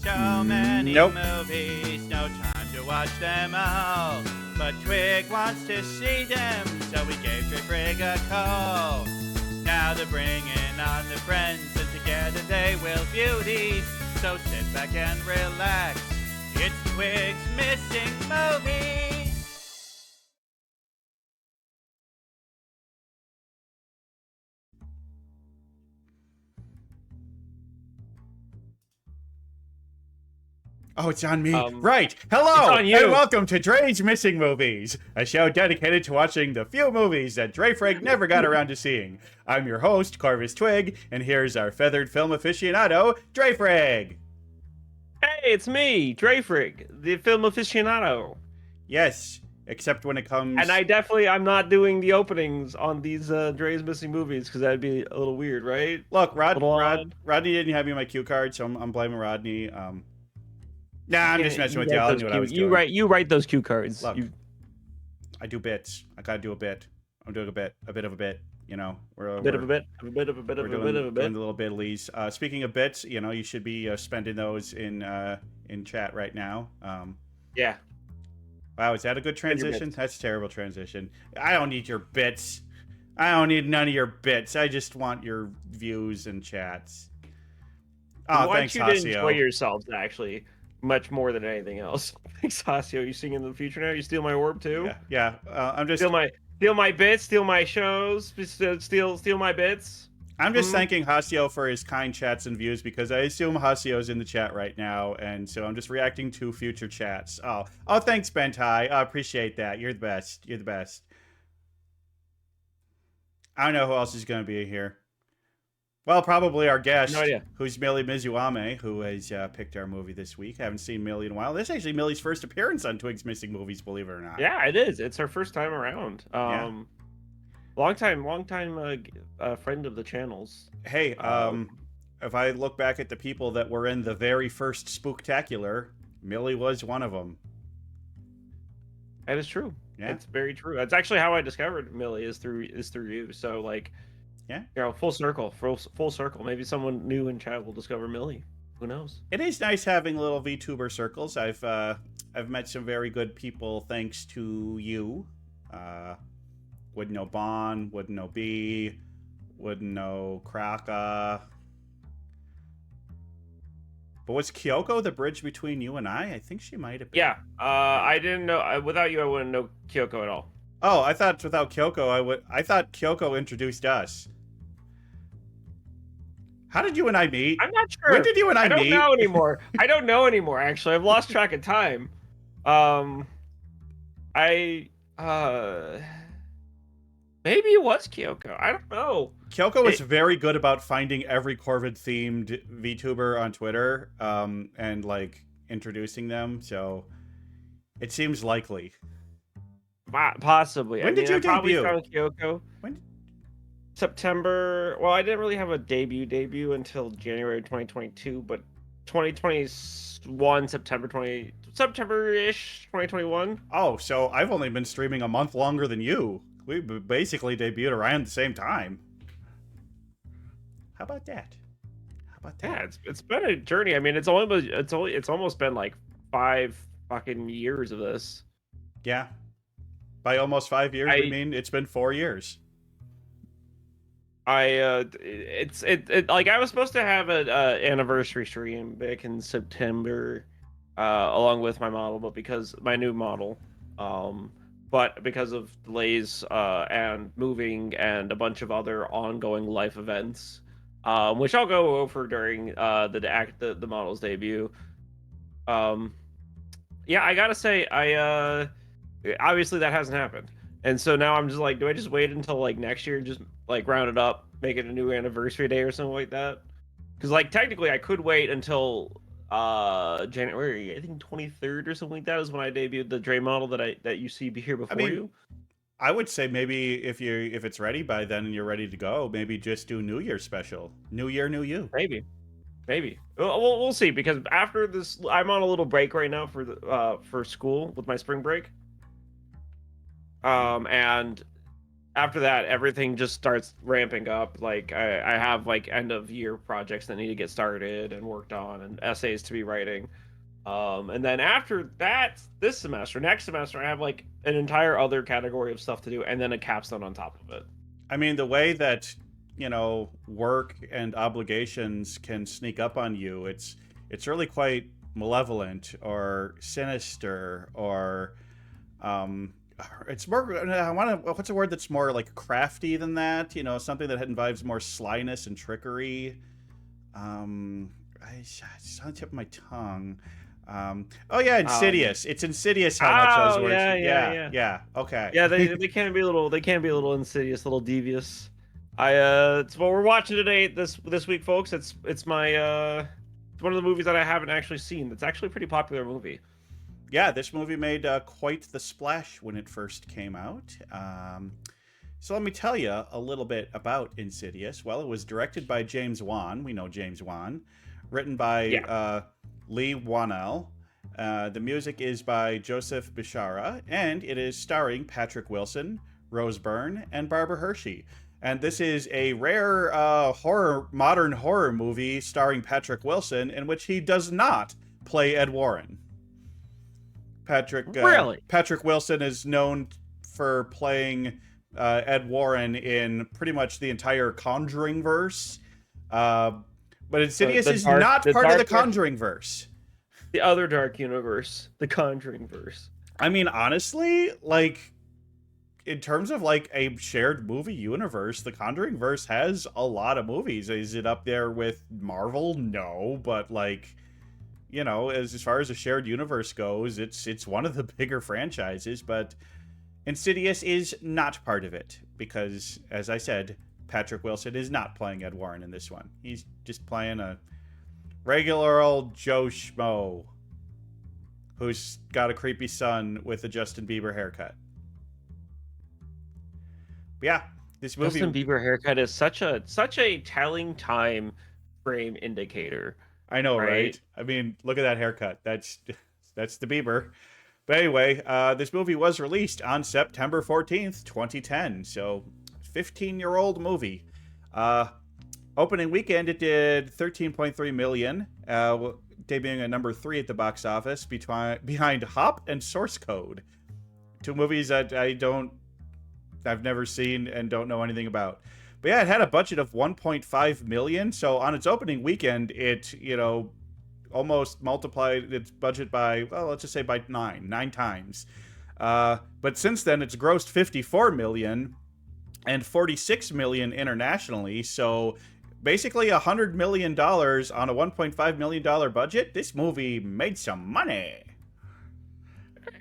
So many Nope. movies, no time to watch them all. But Twig wants to see them, so we gave Dray a call. Now they're bringing on their friends, and together they will view these. So sit back and relax. It's Twig's Missing Movies. Oh, it's on me. Right. Right. Hello, It's on you. and welcome to Dray's Missing Movies, a show dedicated to watching the few movies that Dray never got around to seeing. I'm your host, Corvus Twig, and here's our feathered film aficionado, Dray. Hey, it's me, Drayfrig, the film aficionado. Yes, except when it comes... And I'm not doing the openings on these Dray's Missing Movies, because that'd be a little weird, right? Look, Little odd. Rodney didn't have me on my cue card, so I'm blaming Rodney. Nah, I'm just messing with y'all. I knew what I was doing. You write those cue cards. Look, I do bits. I gotta do a bit. I'm doing a bit of a bit. You know, we're a bit of a bit. doing the little bit-alies. Speaking of bits, you know, you should be spending those in chat right now. Yeah. Wow, is that a good transition? That's a terrible transition. I don't need your bits. I don't need none of your bits. I just want your views and chats. Oh, thanks, I want you Hasio. to enjoy yourselves, actually, much more than anything else. Thanks, Hasio. You singing in the future now? You steal my orb too? Yeah. I'm just steal my bits, steal my shows, steal my bits. I'm just thanking Hasio for his kind chats and views, because I assume Hasio's in the chat right now, and so I'm just reacting to future chats. Oh, thanks, Bentai. I appreciate that. You're the best. You're the best. I don't know who else is going to be here. Well, probably our guest, No idea. who's Millie Mizuame, who has picked our movie this week. I haven't seen Millie in a while. This is actually Millie's first appearance on Twig's Missing Movies, believe it or not. Yeah, it is. It's her first time around. Yeah. Long time friend of the channels. Hey, if I look back at the people that were in the very first Spooktacular, Millie was one of them. That is true. Yeah. It's very true. That's actually how I discovered Millie is through you. So like, yeah, you know, full circle. Maybe someone new in chat will discover Millie. Who knows? It is nice having little VTuber circles. I've met some very good people thanks to you. Wouldn't know Bon, wouldn't know B, wouldn't know Kraka. But was Kyoko the bridge between you and I? I think she might have been. Yeah. I didn't know. Without you, I wouldn't know Kyoko at all. Oh, I thought without Kyoko, I thought Kyoko introduced us. How did you and I meet? I'm not sure. When did you and I meet? I don't know anymore. I don't know anymore, actually. I've lost track of time. Maybe it was Kyoko. I don't know. Kyoko is very good about finding every Corvid-themed VTuber on Twitter, and, like, introducing them, so it seems likely. Possibly. When did you debut? Probably found Kyoko. When? September. Well, I didn't really have a debut until January 2022, but 2021 September-ish 2021. Oh, so I've only been streaming a month longer than you. We basically debuted around the same time. How about that? Yeah, it's been a journey. I mean, it's almost been like 5 fucking years of this. Yeah. By almost 5 years, I mean it's been 4 years. Like I was supposed to have an anniversary stream back in September, along with my model, but because my new model, but because of delays and moving and a bunch of other ongoing life events, which I'll go over during the model's debut. Yeah, I gotta say, obviously that hasn't happened. And so now I'm just like, do I just wait until like next year and just like round it up, make it a new anniversary day or something like that? Because like technically I could wait until January, I think 23rd or something like that is when I debuted the Dray model that you see here before you. I would say maybe if it's ready by then and you're ready to go, maybe just do New Year special. New Year, new you. Maybe. We'll see, because after this, I'm on a little break right now for school with my spring break. And after that, everything just starts ramping up. Like I have like end of year projects that need to get started and worked on, and essays to be writing. And then after that, next semester, I have like an entire other category of stuff to do, and then a capstone on top of it. I mean, the way that, work and obligations can sneak up on you, it's really quite malevolent or sinister, or it's more, what's a word that's more like crafty than that? Something that involves more slyness and trickery. It's on the tip of my tongue. Oh yeah, Insidious. It's Insidious how much those words. Yeah. Okay. Yeah, they can be a little insidious, a little devious. It's what we're watching today this week, folks. It's it's one of the movies that I haven't actually seen. It's actually a pretty popular movie. Yeah, this movie made quite the splash when it first came out. So let me tell you a little bit about Insidious. Well, it was directed by James Wan. We know James Wan. Written by Lee Wanell. The music is by Joseph Bishara, and it is starring Patrick Wilson, Rose Byrne, and Barbara Hershey. And this is a rare modern horror movie starring Patrick Wilson, in which he does not play Ed Warren. Patrick Wilson is known for playing Ed Warren in pretty much the entire Conjuring verse. But Insidious is not part of the Conjuring verse. The other dark universe, the Conjuring verse. I mean, honestly, like, in terms of like a shared movie universe, the Conjuring verse has a lot of movies. Is it up there with Marvel? No, but like, as far as a shared universe goes, it's one of the bigger franchises. But Insidious is not part of it because, as I said, Patrick Wilson is not playing Ed Warren in this one. He's just playing a regular old Joe Schmo who's got a creepy son with a Justin Bieber haircut. But yeah, this movie... Justin Bieber haircut is such a telling time frame indicator. I know, right? I mean, look at that haircut. That's the Bieber. But anyway, this movie was released on September 14th, 2010. So, 15-year-old movie. Opening weekend, it did $13.3 million, debuting at number 3 at the box office, behind Hop and Source Code. Two movies that I've never seen and don't know anything about. But yeah, it had a budget of $1.5 million. So on its opening weekend, it, almost multiplied its budget by, well, let's just say by nine times. But since then, it's grossed $54 million and $46 million internationally. So basically $100 million on a $1.5 million budget. This movie made some money.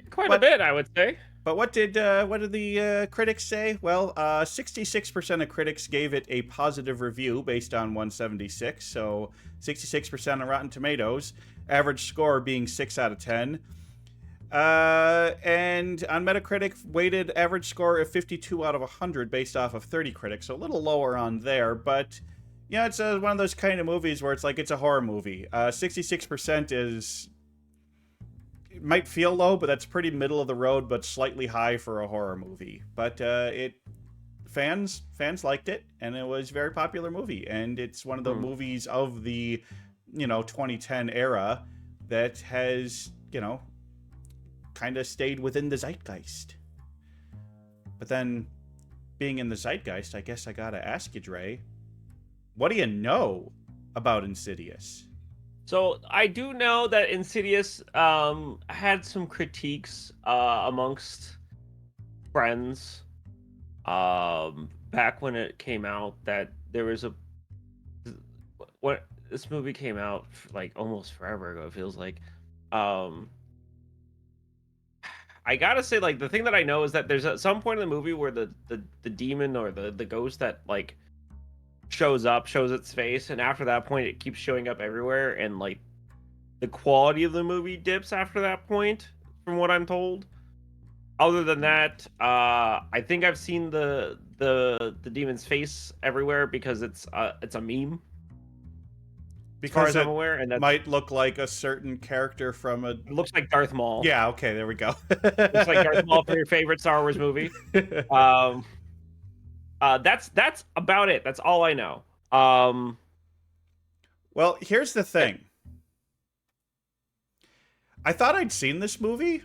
Quite a bit, I would say. But what did the critics say? Well, 66% of critics gave it a positive review based on 176, so 66% on Rotten Tomatoes. Average score being 6 out of 10. And on Metacritic, weighted average score of 52 out of 100 based off of 30 critics, so a little lower on there. But yeah, it's one of those kind of movies where it's like it's a horror movie. 66% is... It might feel low, but that's pretty middle of the road, but slightly high for a horror movie. But fans liked it, and it was a very popular movie. And it's one of the movies of the 2010 era that has kind of stayed within the zeitgeist. But then, being in the zeitgeist, I guess I gotta ask you, Dray, what do you know about Insidious? So I do know that Insidious had some critiques amongst friends back when it came out, that there was this movie came out like almost forever ago, it feels like. I gotta say, like, the thing that I know is that there's at some point in the movie where the demon or the ghost that like shows its face, and after that point it keeps showing up everywhere, and like the quality of the movie dips after that point, from what I'm told. Other than that, I think I've seen the demon's face everywhere because it's a meme. Because as far as I'm aware, and that might look like a certain character from a... It looks like Darth Maul. Yeah, okay, there we go. Looks like Darth Maul from your favorite Star Wars movie. That's about it. That's all I know. Well, here's the thing. I thought I'd seen this movie,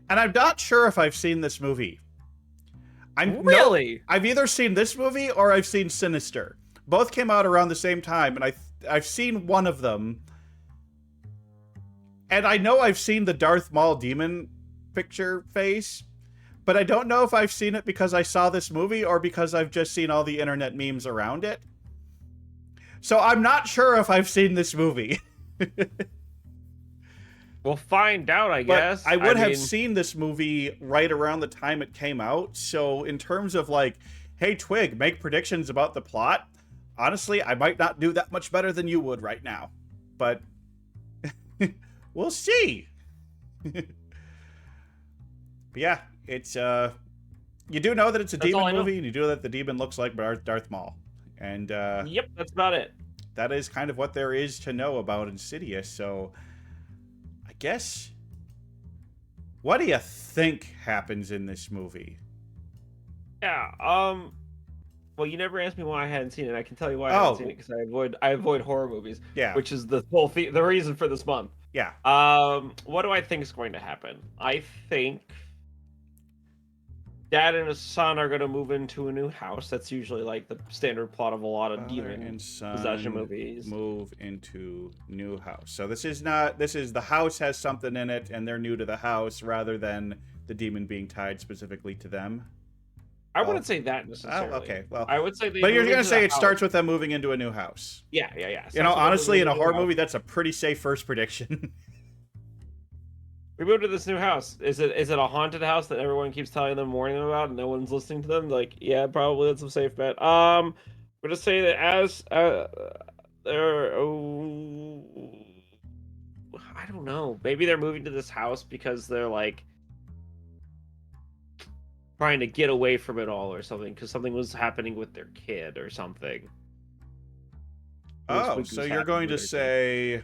and I'm not sure if I've seen this movie. Really? I've either seen this movie or I've seen Sinister. Both came out around the same time, and I've seen one of them. And I know I've seen the Darth Maul demon picture face, but I don't know if I've seen it because I saw this movie or because I've just seen all the internet memes around it. So I'm not sure if I've seen this movie. We'll find out, I guess. I would have seen this movie right around the time it came out. So in terms of like, hey, Twig, make predictions about the plot. Honestly, I might not do that much better than you would right now. But we'll see. But yeah, it's you do know that it's a demon movie, and you do know that the demon looks like Darth Maul. And yep, that's about it. That is kind of what there is to know about Insidious. So I guess, what do you think happens in this movie? Yeah. Well, you never asked me why I hadn't seen it. I can tell you why I haven't seen it, because I avoid horror movies. Yeah. Which is the whole the reason for this month. Yeah. What do I think is going to happen? I think Dad and his son are going to move into a new house. That's usually like the standard plot of a lot of demon possession movies. Move into new house. So this is the house has something in it, and they're new to the house rather than the demon being tied specifically to them. I wouldn't say that necessarily. Oh, okay, well, I would say but you're gonna say it starts with them moving into a new house. Yeah. You know, honestly, in a horror movie, that's a pretty safe first prediction. We moved to this new house. Is it a haunted house that everyone keeps telling them, warning them about, and no one's listening to them? Like, yeah, probably that's a safe bet. We're gonna say that as they're I don't know. Maybe they're moving to this house because they're like trying to get away from it all or something, because something was happening with their kid or something. Oh, so you're going to say...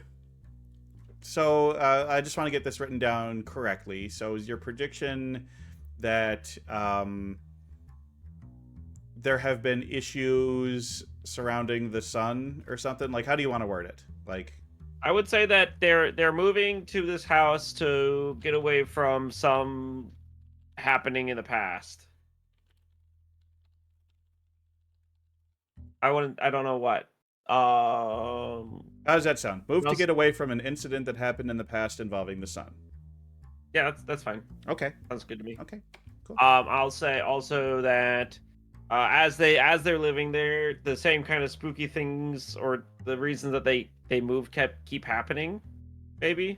So, I just want to get this written down correctly. So is your prediction that there have been issues surrounding the son or something? Like, how do you want to word it? Like, I would say that they're moving to this house to get away from some happening in the past. I don't know what. How does that sound? Move to get away from an incident that happened in the past involving the son. Yeah, that's fine. Okay. Sounds good to me. Okay. Cool. I'll say also that as they're living there, the same kind of spooky things or the reasons that they moved keep happening, maybe.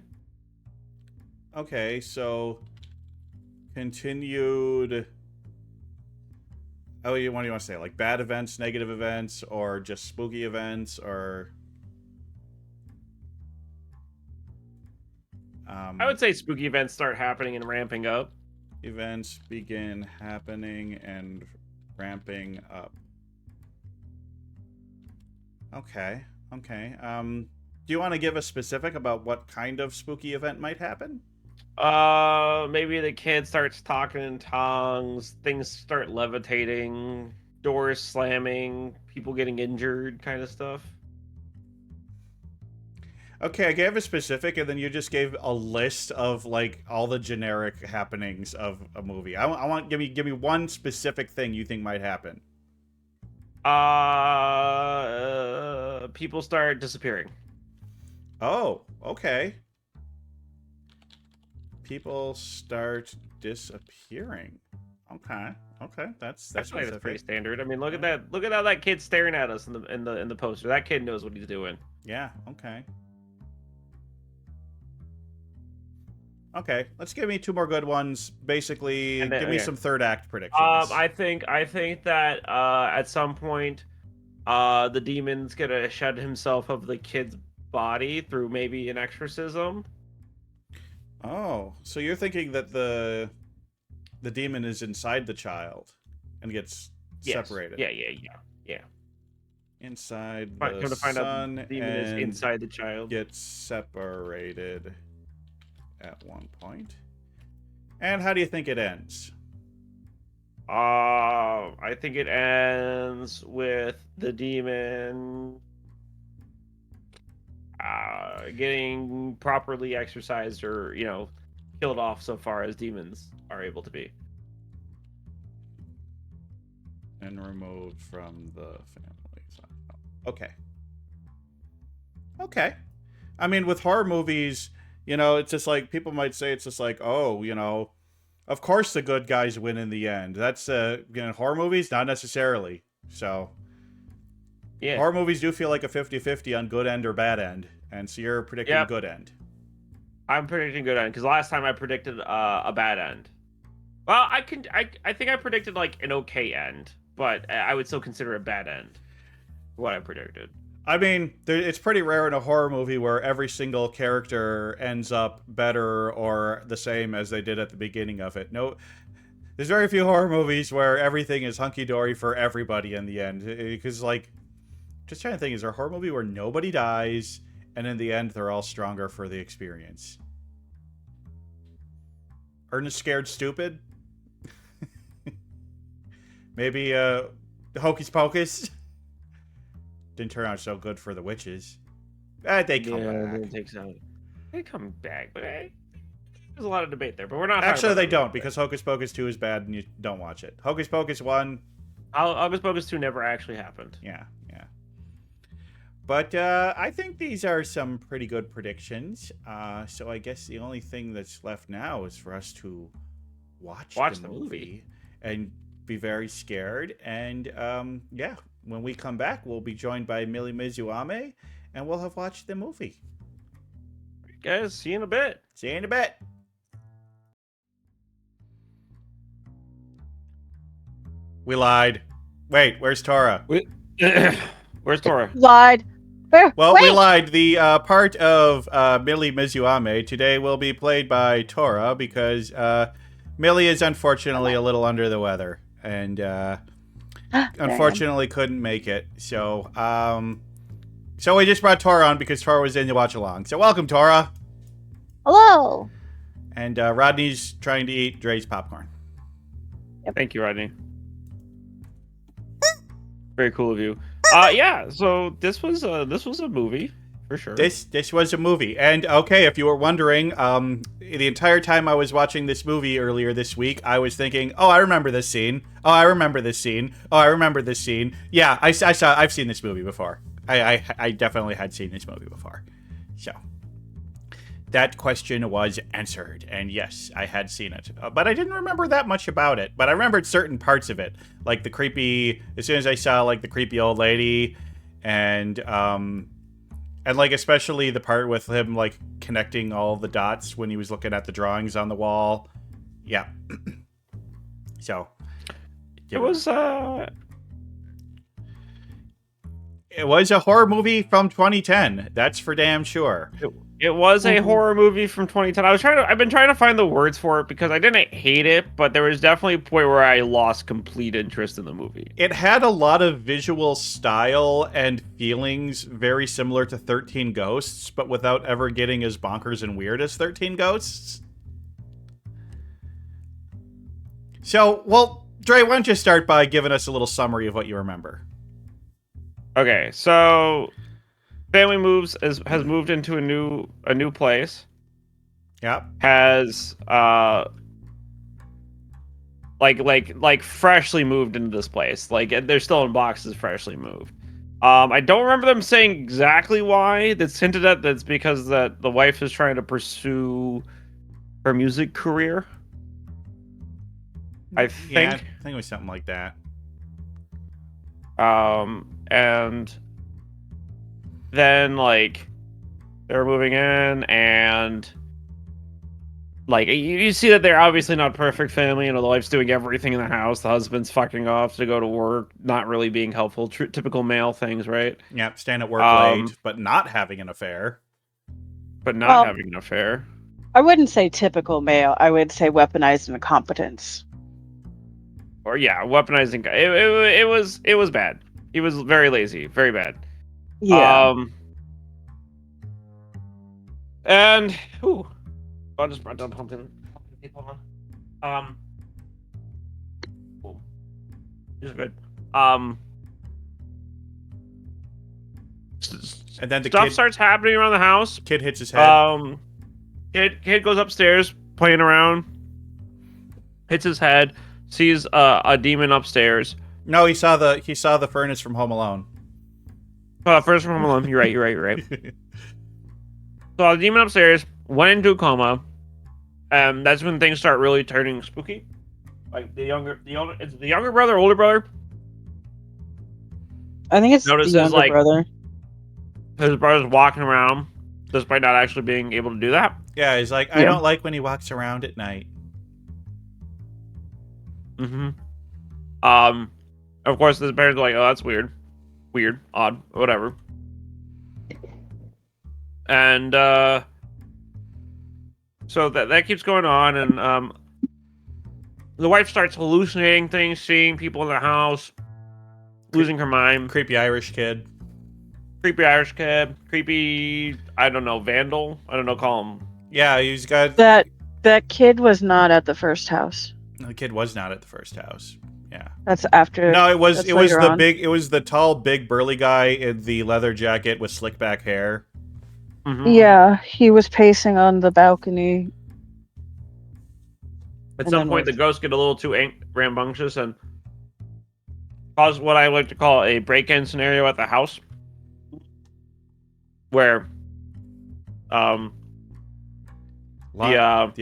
Okay, so continued. Oh, what do you want to say? Like bad events, negative events, or just spooky events, or? I would say spooky events start happening and ramping up. Events begin happening and ramping up. Okay. Okay. Do you want to give a specific about what kind of spooky event might happen? Maybe the kid starts talking in tongues, things start levitating, doors slamming, people getting injured, kind of stuff. Okay, I gave a specific, and then you just gave a list of like all the generic happenings of a movie. I want give me one specific thing you think might happen. People start disappearing. Oh, okay. People start disappearing. Okay, that's pretty standard. I mean, look at that. Look at how that kid's staring at us in the poster. That kid knows what he's doing. Yeah. Okay. Okay, let's give me two more good ones. Basically, give me some third act predictions. I think that at some point, the demon's gonna shed himself of the kid's body through maybe an exorcism. Oh, so you're thinking that the demon is inside the child and gets separated? Yeah. Inside Come the to find out son the demon is inside the child. Gets separated at one point. And how do you think it ends? I think it ends with the demon getting properly exercised or, killed off so far as demons are able to be. And removed from the family. Okay. Okay. I mean, with horror movies, it's just like, people might say it's just like, oh, of course the good guys win in the end. That's, horror movies, not necessarily. So, Yeah. horror movies do feel like a 50-50 on good end or bad end. And so you're predicting good end. I'm predicting good end, because last time I predicted a bad end. Well, I think I predicted like an okay end, but I would still consider a bad end. What I predicted. I mean, it's pretty rare in a horror movie where every single character ends up better or the same as they did at the beginning of it. No, there's very few horror movies where everything is hunky-dory for everybody in the end. Because, like, just trying to think, is there a horror movie where nobody dies and in the end they're all stronger for the experience? Ernest Scared Stupid? Maybe, Hocus Pocus? Didn't turn out so good for the witches. They come back. They come back, but there's a lot of debate there. But we're not. Actually, they don't, because Hocus Pocus 2 is bad and you don't watch it. Hocus Pocus 1... Hocus Pocus 2 never actually happened. Yeah. But I think these are some pretty good predictions. So I guess the only thing that's left now is for us to watch the movie and be very scared. And when we come back, we'll be joined by Millie Mizuame, and we'll have watched the movie. Guys, see you in a bit. See you in a bit. We lied. Wait, where's Tora? Where's Tora? Lied. Well, we lied. The part of Millie Mizuame today will be played by Tora because Millie is unfortunately a little under the weather and unfortunately couldn't make it. So we just brought Tora on because Tora was in to watch along. So welcome, Tora. Hello. And Rodney's trying to eat Dray's popcorn. Yep. Thank you, Rodney. Very cool of you. So this was a movie for sure. This was a movie, and okay, if you were wondering, the entire time I was watching this movie earlier this week, I was thinking, oh, I remember this scene. Oh, I remember this scene. Oh, I remember this scene. Yeah, I've seen this movie before. I definitely had seen this movie before. So that question was answered, and yes, I had seen it, but I didn't remember that much about it. But I remembered certain parts of it, like the creepy. As soon as I saw like the creepy old lady, and like especially the part with him like connecting all the dots when he was looking at the drawings on the wall. Yeah. So it was a horror movie from 2010. That's for damn sure. It was a horror movie from 2010. I've been trying to find the words for it because I didn't hate it, but there was definitely a point where I lost complete interest in the movie. It had a lot of visual style and feelings very similar to 13 Ghosts, but without ever getting as bonkers and weird as 13 Ghosts. So, well, Dray, why don't you start by giving us a little summary of what you remember? Okay, so family has moved into a new place. Yep. Has like freshly moved into this place. Like they're still in boxes, freshly moved. I don't remember them saying exactly why. That's hinted at. That's because that the wife is trying to pursue her music career. I think. Yeah, I think it was something like that. And then like they're moving in, and like you see that they're obviously not a perfect family. The wife's doing everything in the house. The husband's fucking off to go to work, not really being helpful. Typical male things, right? Yep, staying at work late, but not having an affair. Having an affair. I wouldn't say typical male. I would say weaponized incompetence. Or yeah, weaponizing. It was bad. He was very lazy, very bad. Yeah. And I just brought down pumpkin people on. He's good. And then the Stuff starts happening around the house. kid hits his head. Kid goes upstairs playing around, hits his head, sees a demon upstairs. No, he saw the furnace from Home Alone. First from Home Alone. You're right. So the demon upstairs went into a coma, and that's when things start really turning spooky. Like it's the younger brother, older brother. I think it's Notices, the younger like, brother. His brother's walking around, despite not actually being able to do that. Yeah, he's like, I don't like when he walks around at night. Mm-hmm. Of course, his parents are like, oh, that's weird, odd, whatever. And so that keeps going on, and the wife starts hallucinating things, seeing people in the house, losing her mind. Creepy Irish kid. Creepy Irish kid. Creepy, I don't know, vandal. I don't know, call him. Yeah, he's got That kid was not at the first house. the kid was not at the first house. Yeah. That's after. No, it was later on. the tall, big, burly guy in the leather jacket with slick back hair. Mm-hmm. Yeah, he was pacing on the balcony. At some point, the ghosts get a little too rambunctious and cause what I like to call a break-in scenario at the house, where the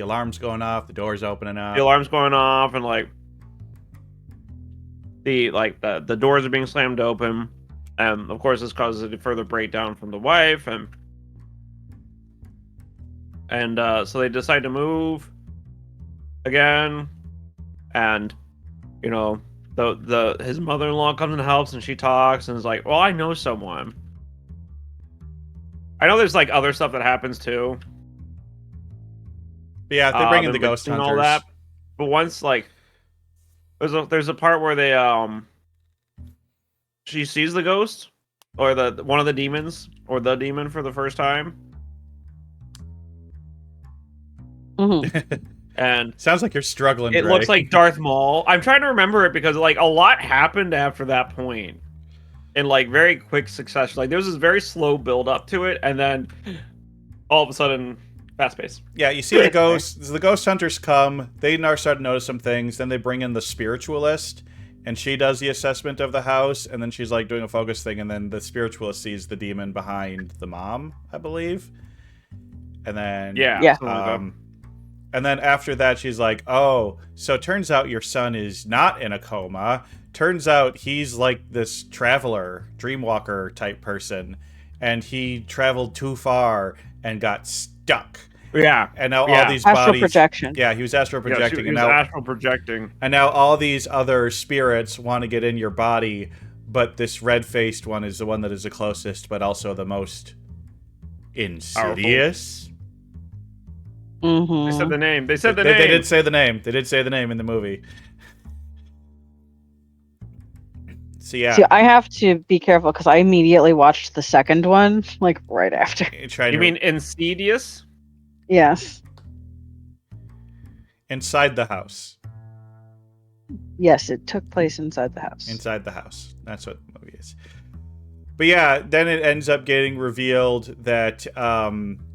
alarm's going off, the door's opening up. the alarm's going off, and like the doors are being slammed open, and of course this causes a further breakdown from the wife, and so they decide to move again, and you know his mother-in-law comes and helps, and she talks and is like, well, I know someone. I know there's like other stuff that happens too. But yeah, they bring in the ghost hunters. All that. But once like there's a part where they she sees the ghost or one of the demons or the demon for the first time. Mm-hmm. And sounds like you're struggling. It Dray. looks like Darth Maul. I'm trying to remember it because like a lot happened after that point in like very quick succession. Like there was this very slow build up to it, and then all of a sudden, fast pace. Yeah, you see the ghosts. The ghost hunters come. They now start to notice some things. Then they bring in the spiritualist, and she does the assessment of the house. And then she's like doing a focus thing. And then the spiritualist sees the demon behind the mom, I believe. And then Yeah. And then after that, she's like, oh, so it turns out your son is not in a coma. Turns out he's like this traveler, dreamwalker type person. And he traveled too far and got stuck. Yeah. And now Yeah. all these Astral bodies... projection. Yeah, he was astral projecting. He was astral projecting. And now all these other spirits want to get in your body, but this red-faced one is the one that is the closest, but also the most insidious. Mm-hmm. They said the name. They said the They name. did say the name. They did say the name in the movie. So yeah. See, I have to be careful because I immediately watched the second one, like right after. You mean Insidious? Yes. Inside the house. Yes, it took place inside the house. Inside the house. That's what the movie is. But yeah, then it ends up getting revealed that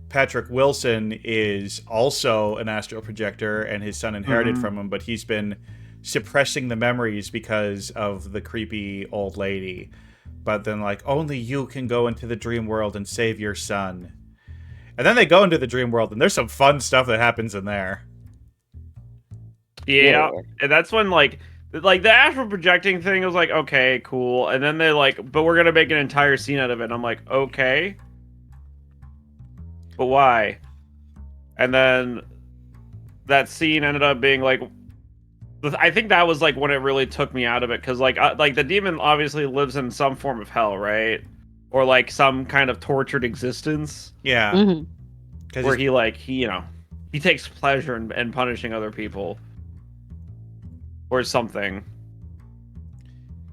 Patrick Wilson is also an astral projector, and his son inherited from him, but he's been suppressing the memories because of the creepy old lady. But then, like, only you can go into the dream world and save your son. And then they go into the dream world, and there's some fun stuff that happens in there. Yeah. And that's when, like the astral projecting thing was like, okay, cool. And then they like, but we're going to make an entire scene out of it. And I'm like, okay. But why? And then that scene ended up being like, I think that was like when it really took me out of it, because like the demon obviously lives in some form of hell, right? Or like some kind of tortured existence. Yeah. Mm-hmm. Where he takes pleasure in punishing other people or something.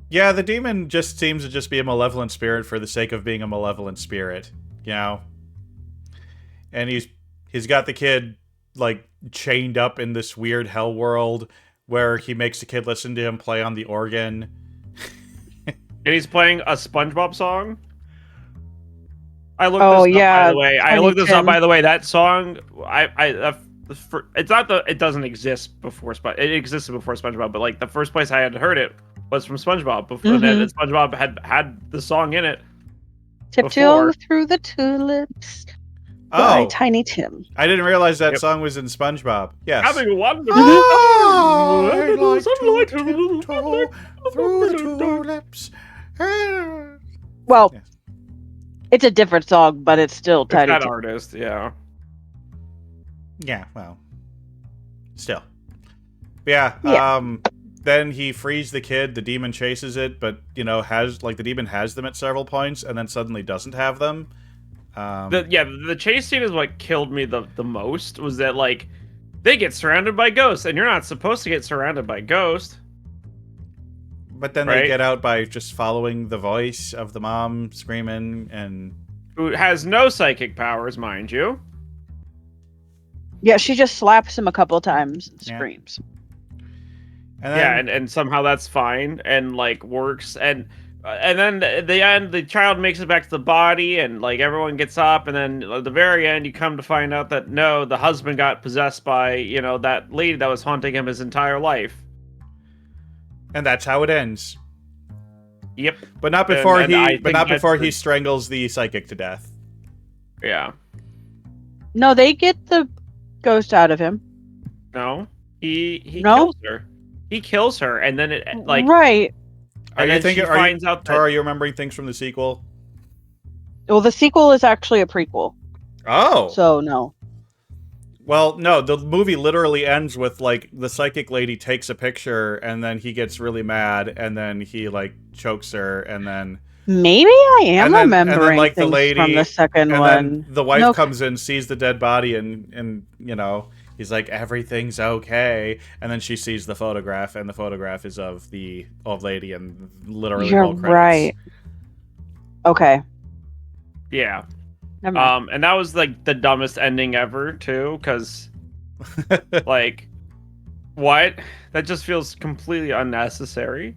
Yeah, the demon just seems to just be a malevolent spirit for the sake of being a malevolent spirit, you know? And he's got the kid, like, chained up in this weird hell world where he makes the kid listen to him play on the organ. And he's playing a SpongeBob song. I looked Oh, this up, by yeah, the way. I Tiny looked this up, Tim. by the way. That song, it's not the. It doesn't exist before It existed before SpongeBob, but like the first place I had heard it was from SpongeBob. Before and then SpongeBob had the song in it. Tiptoe before. through the tulips by Oh, Tiny Tim. I didn't realize that Yep. song was in SpongeBob. Yes. Having a wonderful Oh, I'd like to tiptoe through the tulips. Well, Yes. it's a different song, but it's still It's Tiny that Tim. artist, yeah. Yeah, well, still. Yeah, Yeah. then he frees the kid, the demon chases it, but, has, like, the demon has them at several points, and then suddenly doesn't have them. The chase scene is what killed me the most, was that, like, they get surrounded by ghosts, and you're not supposed to get surrounded by ghosts. But then Right? they get out by just following the voice of the mom screaming, and... Who has no psychic powers, mind you. Yeah, she just slaps him a couple times and Yeah. screams. And Yeah, then, and somehow that's fine and like works, and then at the end the child makes it back to the body, and like everyone gets up, and then at the very end you come to find out that no, the husband got possessed by that lady that was haunting him his entire life. and that's how it ends. Yep. But not before And I think he that's strangles the psychic to death. Yeah. No, they get the ghost out of him. No. He No? kills her. He kills her, and then it like Right. Are and you then thinking? she Are finds you, out that Tora, are you remembering things from the sequel? Well, the sequel is actually a prequel, Oh, so no. well, no. The movie literally ends with like the psychic lady takes a picture, and then he gets really mad, and then he like chokes her, and then Maybe I am and then remembering like the things lady from the second and one. then the wife No, comes in, sees the dead body, and he's like, everything's okay, and then she sees the photograph, and the photograph is of the old lady, and literally you're roll credits. right. Okay. yeah. Never mind. And that was like the dumbest ending ever too, because like what? That just feels completely unnecessary.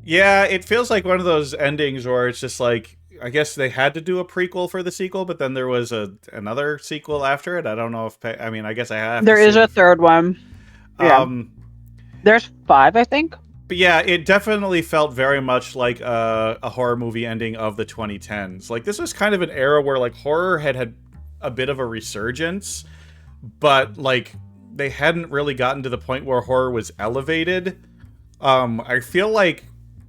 Yeah, it feels like one of those endings where it's just like, I guess they had to do a prequel for the sequel, but then there was another sequel after it. I don't know if I guess I have. There to is see a third one. Yeah. There's 5, I think. But yeah, it definitely felt very much like a horror movie ending of the 2010s. Like, this was kind of an era where like horror had a bit of a resurgence, but like they hadn't really gotten to the point where horror was elevated. I feel like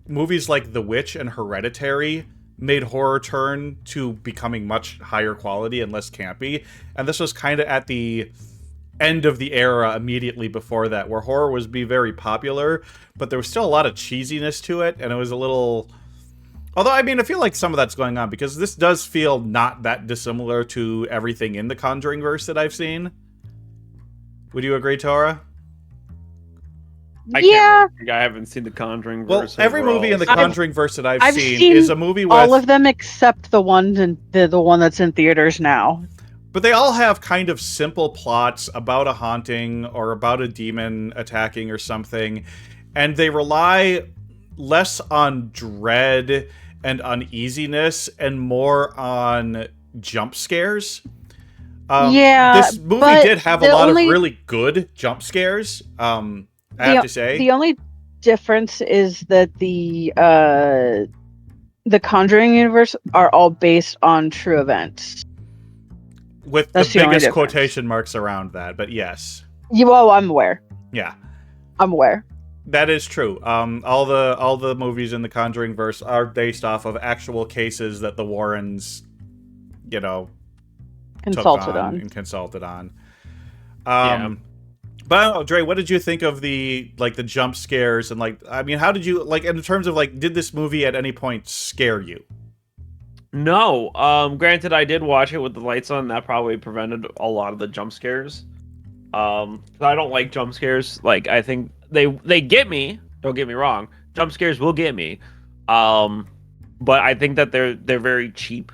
movies like The Witch and Hereditary made horror turn to becoming much higher quality and less campy, and this was kind of at the end of the era immediately before that, where horror was very popular, but there was still a lot of cheesiness to it, and it was a little... Although, I mean, I feel like some of that's going on, because this does feel not that dissimilar to everything in the Conjuring verse that I've seen. Would you agree, Tora? Yeah. I haven't seen the Conjuring Well, verse. every overall, movie in the so- Conjuring verse that I've I've seen seen is a movie with... all of them except the one the one that's in theaters now. But they all have kind of simple plots about a haunting or about a demon attacking or something, and they rely less on dread and uneasiness and more on jump scares. Yeah, this movie but did have a the lot only- of really good jump scares. I have to say, The only difference is that the Conjuring universe are all based on true events. with that's the the only biggest difference. quotation marks around that. But yes, Well, I'm aware. yeah. I'm aware. That is true. All the movies in the Conjuring verse are based off of actual cases that the Warrens, Consulted took on. and consulted on. Yeah. But I don't know, Dre, what did you think of the jump scares, and how did you in terms of did this movie at any point scare you? No. Granted, I did watch it with the lights on. That probably prevented a lot of the jump scares. I don't like jump scares. Like, I think they get me. Don't get me wrong. Jump scares will get me. But I think that they're very cheap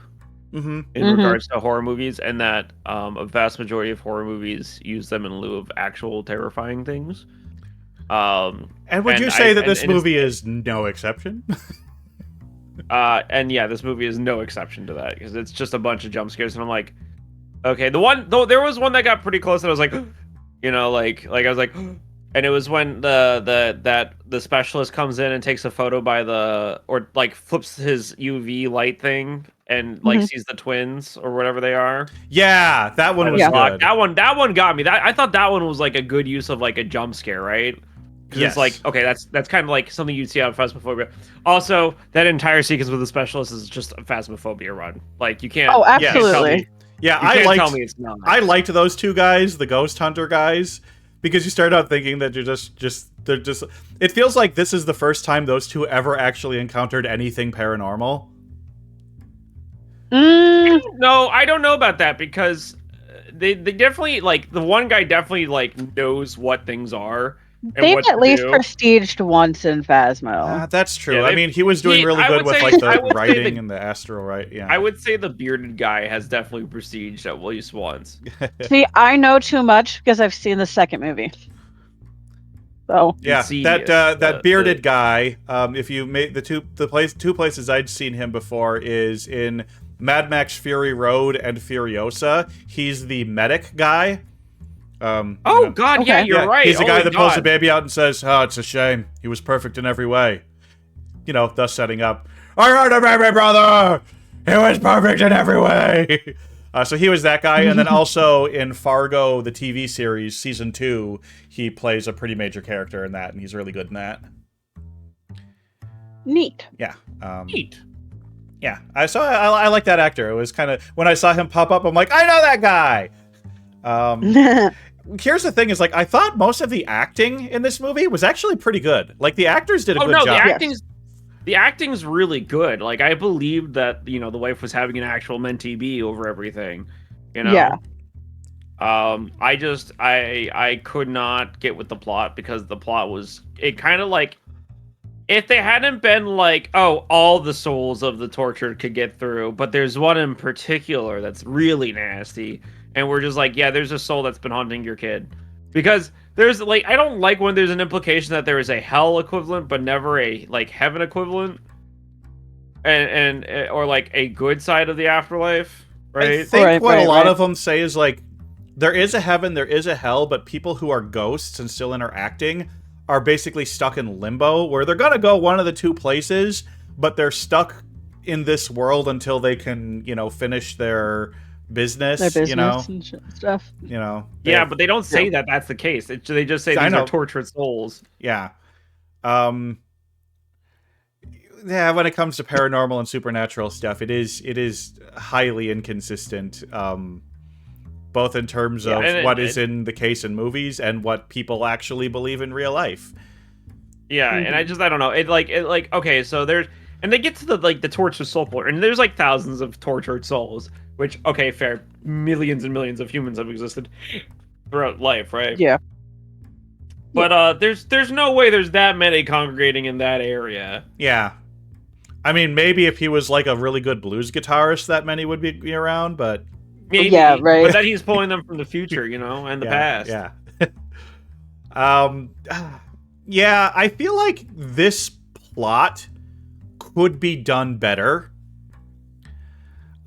Mm-hmm. in regards to horror movies, and that a vast majority of horror movies use them in lieu of actual terrifying things. And would you say that this movie is no exception? And yeah, this movie is no exception to that because it's just a bunch of jump scares, and I'm like, okay, there was one that got pretty close, and I was like, you know, like I was like, and it was when the specialist comes in and takes a photo or like flips his UV light thing and like sees the twins or whatever they are. Yeah, that one was good. That one got me. I thought that one was like a good use of like a jump scare, right? Because it's like, okay, that's kind of like something you'd see out of Phasmophobia. Also, that entire sequence with the specialist is just a Phasmophobia run. Like you can't. Oh, absolutely. Yeah, you can't tell me it's not. I liked those two guys, the ghost hunter guys, because you start out thinking that they're just. It feels like this is the first time those two ever actually encountered anything paranormal. No, I don't know about that because they definitely like the one guy definitely like knows what things are. They've at least prestiged once in Phasmo. That's true. Yeah, I mean, he was doing really good with like the writing and the astral right. Yeah, I would say the bearded guy has definitely prestiged at least once. See, I know too much because I've seen the second movie. So yeah, that bearded guy. If you made the two places I'd seen him before is in Mad Max Fury Road and Furiosa. He's the medic guy. God, yeah, you're right. He's the guy that pulls the baby out and says, "Oh, it's a shame. He was perfect in every way." You know, thus setting up, "I heard a baby brother. He was perfect in every way." So he was that guy, and then also in Fargo, the TV series, season 2, he plays a pretty major character in that, and he's really good in that. Neat. Yeah. Neat. Yeah. I like that actor. It was kind of when I saw him pop up, I'm like, I know that guy. Here's the thing: is like I thought most of the acting in this movie was actually pretty good. Like the actors did a good job. The acting's really good. Like I believed that the wife was having an actual mentee be over everything. You know. Yeah. I could not get with the plot because the plot was kind of like if they hadn't been like, oh, all the souls of the tortured could get through, but there's one in particular that's really nasty. And we're just like, yeah, there's a soul that's been haunting your kid. Because there's like, I don't like when there's an implication that there is a hell equivalent, but never a like heaven equivalent. And or like a good side of the afterlife, right? I think what a lot of them say is like, there is a heaven, there is a hell, but people who are ghosts and still interacting are basically stuck in limbo, where they're going to go one of the two places, but they're stuck in this world until they can, finish their business, and stuff. Yeah, but they don't say that that's the case. They just say these are tortured souls. Yeah. Yeah, when it comes to paranormal and supernatural stuff, it is highly inconsistent, both in terms of what is in the case in movies and what people actually believe in real life. Yeah, and I don't know. It okay, so there's and they get to the tortured soul part, and there's like thousands of tortured souls. Which, okay, fair. Millions and millions of humans have existed throughout life, right? Yeah. But there's no way there's that many congregating in that area. Yeah. I mean, maybe if he was like a really good blues guitarist, that many would be around, but... Maybe. Yeah, right. But then he's pulling them from the future, and the past. Yeah. Yeah, I feel like this plot could be done better.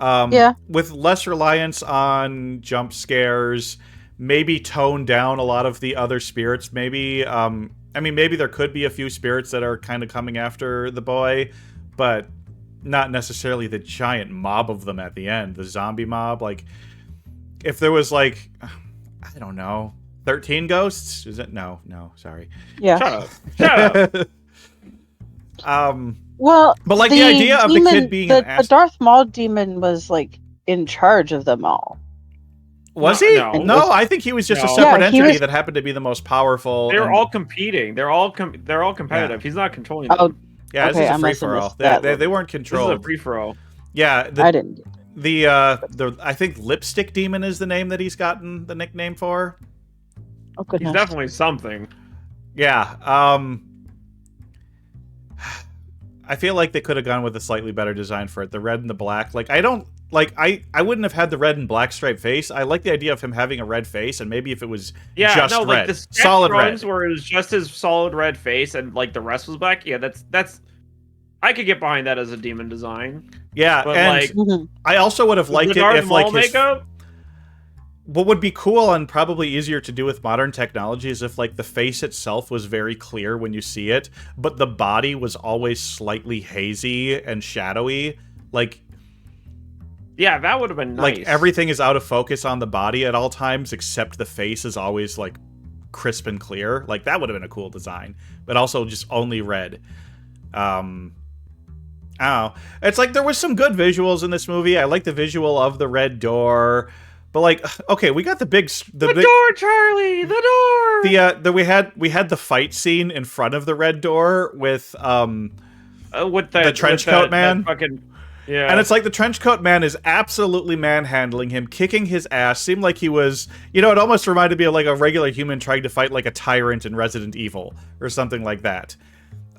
With less reliance on jump scares, maybe tone down a lot of the other spirits. Maybe, maybe there could be a few spirits that are kind of coming after the boy, but not necessarily the giant mob of them at the end, the zombie mob. Like, if there was like, I don't know, 13 ghosts? Is it? No, sorry. Yeah. Shut up. Well, but like the idea of the kid being the Darth Maul demon was like in charge of them all. Was he? No, I think he was just a separate entity that happened to be the most powerful. They're all competing. They're all competitive. Yeah. He's not controlling them. Oh, yeah, okay, this is a free for all. They weren't controlled. This is a free for all. Yeah, I didn't. The I think Lipstick Demon is the name that he's gotten the nickname for. Oh goodness. He's definitely something. Yeah. I feel like they could have gone with a slightly better design for it. The red and the black. Like, I don't like, I wouldn't have had the red and black striped face. I like the idea of him having a red face, and maybe if it was just like red, the solid drawings red. where it was just his solid red face and like the rest was black. Yeah, that's I could get behind that as a demon design. Yeah, But and like, I also would have liked it if like his makeup. What would be cool and probably easier to do with modern technology is if, like, the face itself was very clear when you see it, but the body was always slightly hazy and shadowy. Like, yeah, that would have been nice. like everything is out of focus on the body at all times, except the face is always, like, crisp and clear. Like, that would have been a cool design, but also just only red. I don't know. It's like there was some good visuals in this movie. I like the visual of the red door. But like, okay, we got the big door, Charlie, the door. We had the fight scene in front of the red door with the trench coat man. Yeah. And it's like the trench coat man is absolutely manhandling him, kicking his ass. Seemed like he was, it almost reminded me of like a regular human trying to fight like a tyrant in Resident Evil or something like that.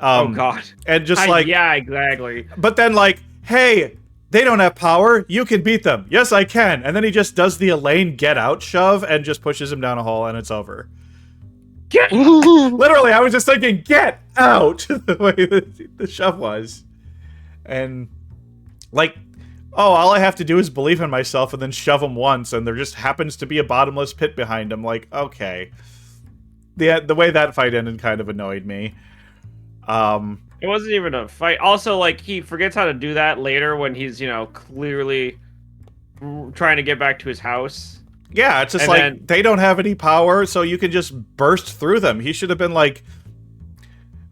Oh God. And just yeah, exactly. But then like, hey, they don't have power. You can beat them. Yes, I can. And then he just does the Elaine get out shove and just pushes him down a hole and it's over. Literally, I was just thinking, get out, the way the shove was. And like, oh, all I have to do is believe in myself and then shove him once and there just happens to be a bottomless pit behind him. Like, okay. The way that fight ended kind of annoyed me. It wasn't even a fight. Also, like, he forgets how to do that later when he's, clearly trying to get back to his house. Yeah, it's just like, they don't have any power, so you can just burst through them. He should have been like,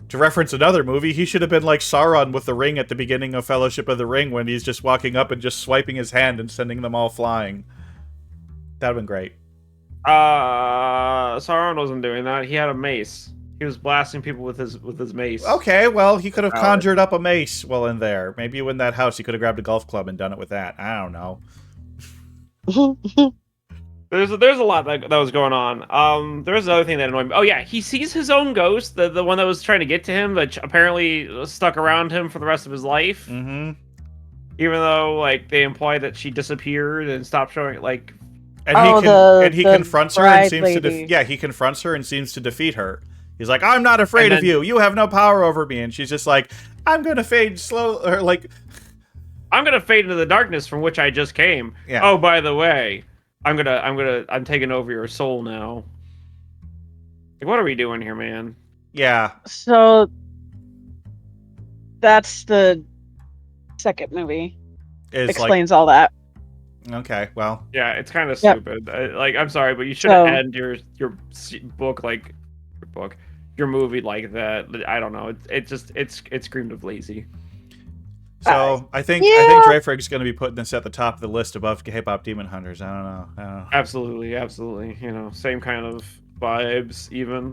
to reference another movie, he should have been like Sauron with the ring at the beginning of Fellowship of the Ring when he's just walking up and just swiping his hand and sending them all flying. That would have been great. Sauron wasn't doing that. He had a mace. He was blasting people with his mace. Okay, well, he could have conjured up a mace while in there. Maybe in that house he could have grabbed a golf club and done it with that. I don't know. There's a lot that was going on. There was another thing that annoyed me. Oh yeah, he sees his own ghost, the one that was trying to get to him, that apparently stuck around him for the rest of his life. Mm-hmm. Even though like they imply that she disappeared and stopped showing like. And he confronts her and seems lady. he confronts her and seems to defeat her. He's like, I'm not afraid of you. You have no power over me. And she's just like, I'm gonna fade slow, or like, I'm gonna fade into the darkness from which I just came. Yeah. Oh, by the way, I'm taking over your soul now. Like, what are we doing here, man? Yeah. So that's the second movie. Explains all that. Okay, well. Yeah, it's kind of stupid. I'm sorry, but you shouldn't end your book like your movie like that. I don't know. It screamed of lazy. So I think Dray is going to be putting this at the top of the list above K-pop Demon Hunters. I don't know. Absolutely. Same kind of vibes, even.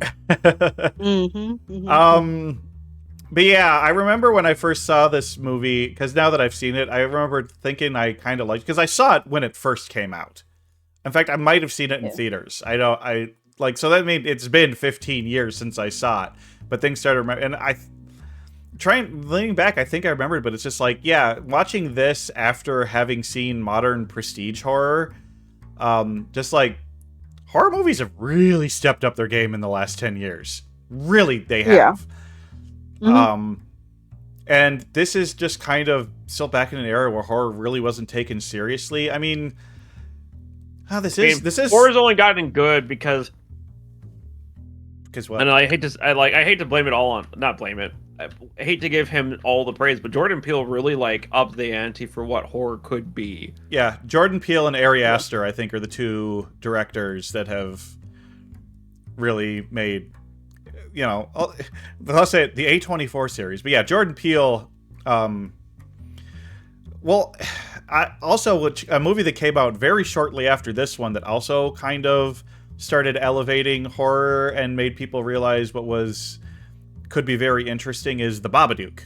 But yeah, I remember when I first saw this movie, because now that I've seen it, I remember thinking I kind of liked it, because I saw it when it first came out. In fact, I might have seen it in theaters. So that means it's been 15 years since I saw it, but things started, and leaning back, I think I remembered, but it's just like, yeah, watching this after having seen modern prestige horror, just like, horror movies have really stepped up their game in the last 10 years. Really, they have. Yeah. Mm-hmm. And this is just kind of still back in an era where horror really wasn't taken seriously. I mean, this is horror's only gotten good because what? And I hate to blame it all on, not blame it. I hate to give him all the praise, but Jordan Peele really upped the ante for what horror could be. Yeah, Jordan Peele and Ari Aster, I think, are the two directors that have really made, let's say the A24 series. But yeah, Jordan Peele. A movie that came out very shortly after this one that also kind of started elevating horror and made people realize what could be very interesting is The Babadook.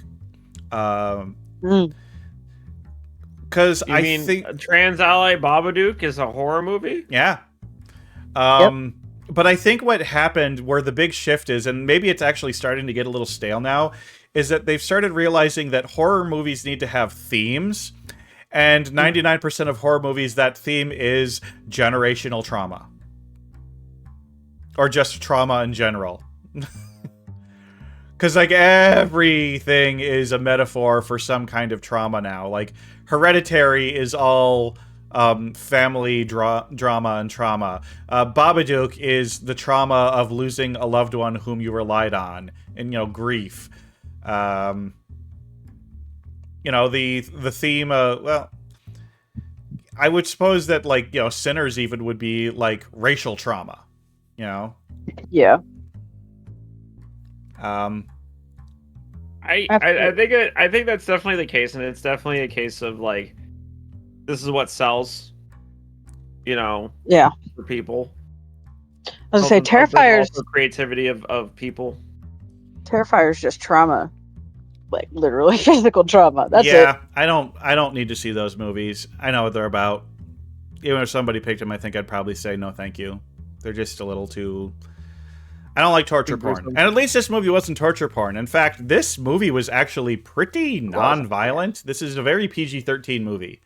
Because I think Trans Ally Babadook is a horror movie. Yeah. But I think what happened, where the big shift is, and maybe it's actually starting to get a little stale now, is that they've started realizing that horror movies need to have themes. And 99% of horror movies, that theme is generational trauma. Or just trauma in general. Because, like, everything is a metaphor for some kind of trauma now. Like, Hereditary is all family drama and trauma. Babadook is the trauma of losing a loved one whom you relied on. And, grief. The theme, well, I would suppose that, like, Sinners even would be, like, racial trauma. Yeah. I think that's definitely the case, and it's definitely a case of like, this is what sells, Yeah. for people. I was gonna say Terrifier's creativity of people. Terrifier's just trauma, like literally physical trauma. That's it. Yeah, I don't need to see those movies. I know what they're about. Even if somebody picked them, I think I'd probably say no, thank you. They're just a little too. I don't like torture porn. And at least this movie wasn't torture porn. In fact, this movie was actually pretty non-violent. This is a very PG-13 movie.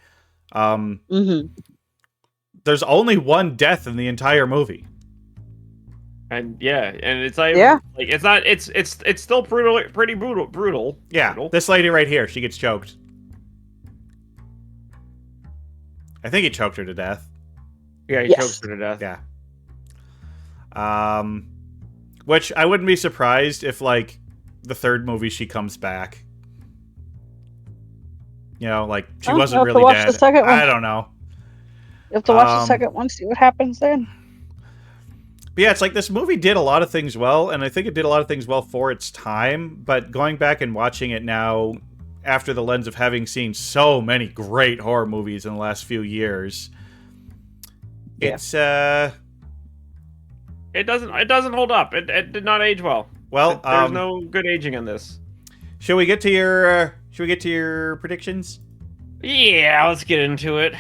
There's only one death in the entire movie. And and it's like, like it's not, it's still pretty brutal. Yeah, this lady right here, she gets choked. I think he choked her to death. Yeah, he chokes her to death. Yeah. Which I wouldn't be surprised if, like, the third movie she comes back. Like, she wasn't really dead. The second one. I don't know. You have to watch the second one, see what happens then. But yeah, it's like this movie did a lot of things well, and I think it did a lot of things well for its time, but going back and watching it now, after the lens of having seen so many great horror movies in the last few years, it's, It doesn't hold up. It did not age well. Well, there's no good aging in this. Should we get to your predictions? Yeah, let's get into it.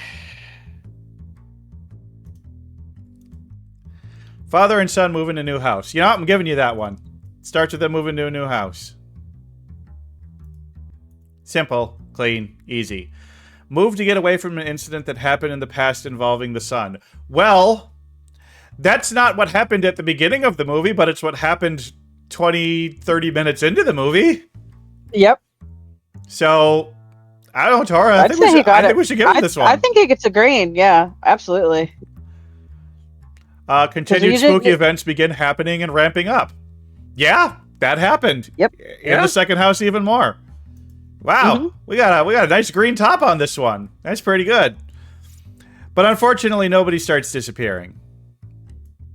Father and son move into a new house. You know what? I'm giving you that one. It starts with them moving to a new house. Simple, clean, easy. Move to get away from an incident that happened in the past involving the son. Well, that's not what happened at the beginning of the movie, but it's what happened 20, 30 minutes into the movie. Yep. So, I don't know, Tora. I think we should give him this one. I think he gets a green. Yeah, absolutely. Continued spooky events begin happening and ramping up. Yeah, that happened. Yep. In the second house even more. Wow. We got a nice green top on this one. That's pretty good. But unfortunately, nobody starts disappearing.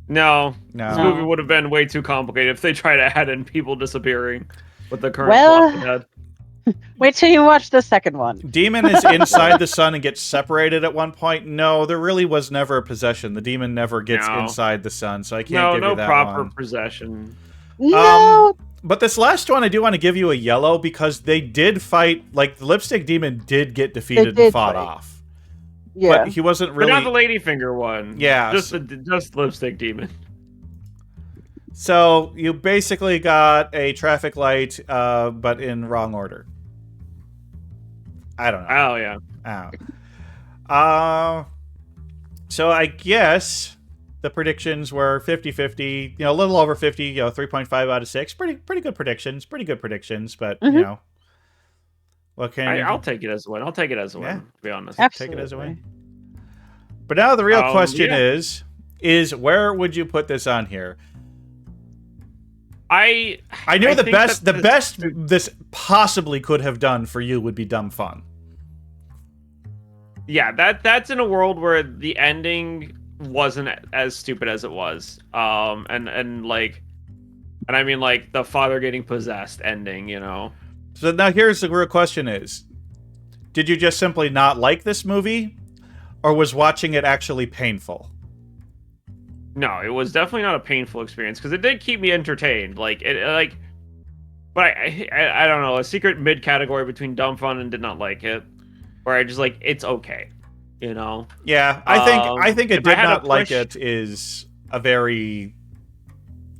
No. This movie would have been way too complicated if they tried to add in people disappearing with the current plot they had. Wait till you watch the second one. Demon is inside the sun and gets separated at one point. No, there really was never a possession. The demon never gets inside the sun, so I can't give you that one. No proper possession. No. But this last one, I do want to give you a yellow because they did fight. Like, the lipstick demon did get defeated and fought off. Yeah. But he wasn't really. But not the ladyfinger one. Yeah. Just lipstick demon. So you basically got a traffic light, but in wrong order. I don't know. Oh, yeah. So I guess the predictions were 50-50, a little over 50, 3.5 out of 6. Pretty good predictions. But, what can I'll take it as a win. To be honest. Absolutely. Take it as a win. But now the real question is where would you put this on here? I know the best this possibly could have done for you would be Dumb Fun. Yeah, that's in a world where the ending wasn't as stupid as it was. And I mean, like, the father getting possessed ending, So now here's the real question is, did you just simply not like this movie, or was watching it actually painful? No, it was definitely not a painful experience, because it did keep me entertained. But I don't know, a secret mid-category between Dumb Fun and did not like it, where I just, it's okay, Yeah, I think it did not like it is a very,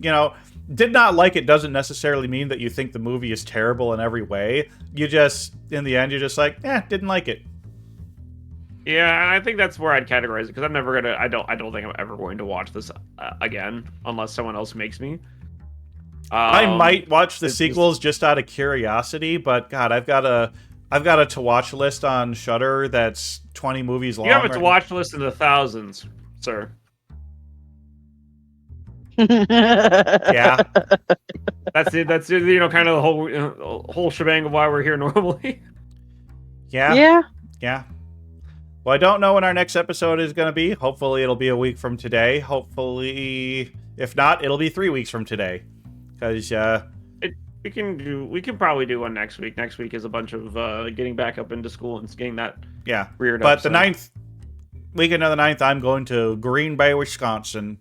did not like it doesn't necessarily mean that you think the movie is terrible in every way. You just, in the end, you're just like, didn't like it. Yeah, and I think that's where I'd categorize it because I'm never gonna. I don't think I'm ever going to watch this again unless someone else makes me. I might watch the sequels just out of curiosity, but God, I've got a to watch list on Shudder that's 20 movies long. You have a to watch list in the thousands, sir. Yeah, That's it. That's kind of the whole shebang of why we're here normally. Yeah. Well, I don't know when our next episode is going to be. Hopefully, it'll be a week from today. Hopefully, if not, it'll be 3 weeks from today. Because we can probably do one next week. Next week is a bunch of getting back up into school and getting that reared but up. The 9th weekend of the 9th, I'm going to Green Bay, Wisconsin.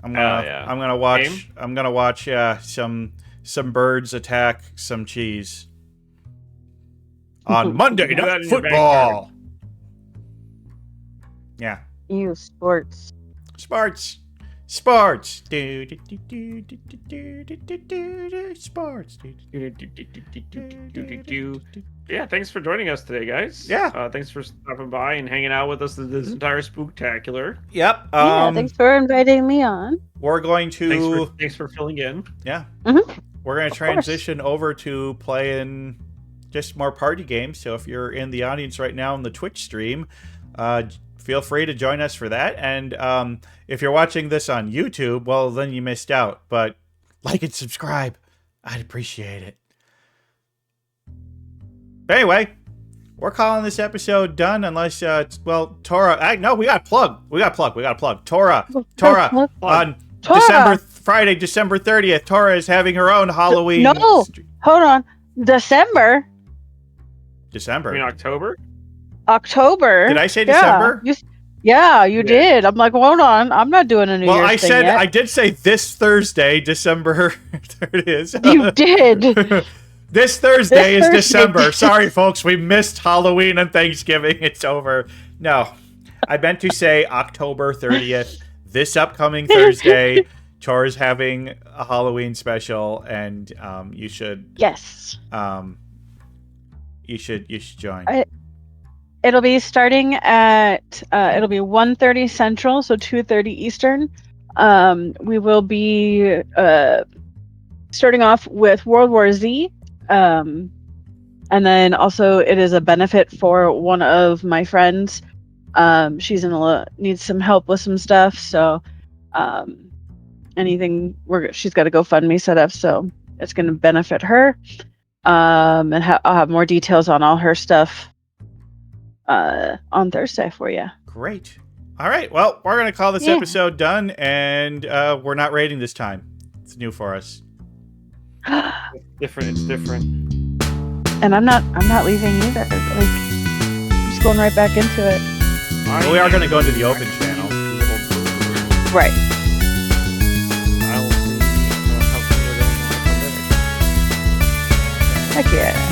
I'm gonna watch. Game? I'm gonna watch some birds attack some cheese on Monday Do that Night in your Football. Yeah. You sports. Sports. Do, do, do, do, do, do, do, do, do, do, sports. Yeah, thanks for joining us today, guys. Yeah. Thanks for stopping by and hanging out with us this entire Spooktacular. Yep. Thanks for inviting me on. We're going to. Thanks for filling in. Yeah. Mm-hmm. We're going to transition over to playing just more party games. So if you're in the audience right now on the Twitch stream, feel free to join us for that. And if you're watching this on YouTube, well, then you missed out. But like and subscribe. I'd appreciate it. But anyway, we're calling this episode done unless, Tora. No, we got to plug. Tora. On Friday, December 30th, Tora is having her own Halloween. No, hold on. December. I mean October? October. Did I say December? You did. I'm like, hold on. I'm not doing a New Year's thing yet. I did say this Thursday, December 30th. You did. This Thursday is December. Sorry, folks. We missed Halloween and Thanksgiving. It's over. No, I meant to say October 30th. This upcoming Thursday, Tora's having a Halloween special, and you should. Yes. You should join. It'll be starting at it'll be 1:30 Central, so 2:30 Eastern. We will be starting off with World War Z. And then also it is a benefit for one of my friends. She's needs some help with some stuff, so she's got a GoFundMe set up, so it's going to benefit her. And I'll have more details on all her stuff on Thursday for you. Great. All right. Well, we're going to call this episode done, and we're not rating this time. It's new for us. It's different. And I'm not leaving either. Like, I'm just going right back into it. Well, we are going to go into the open channel. Right. I will see how things are going. Heck yeah.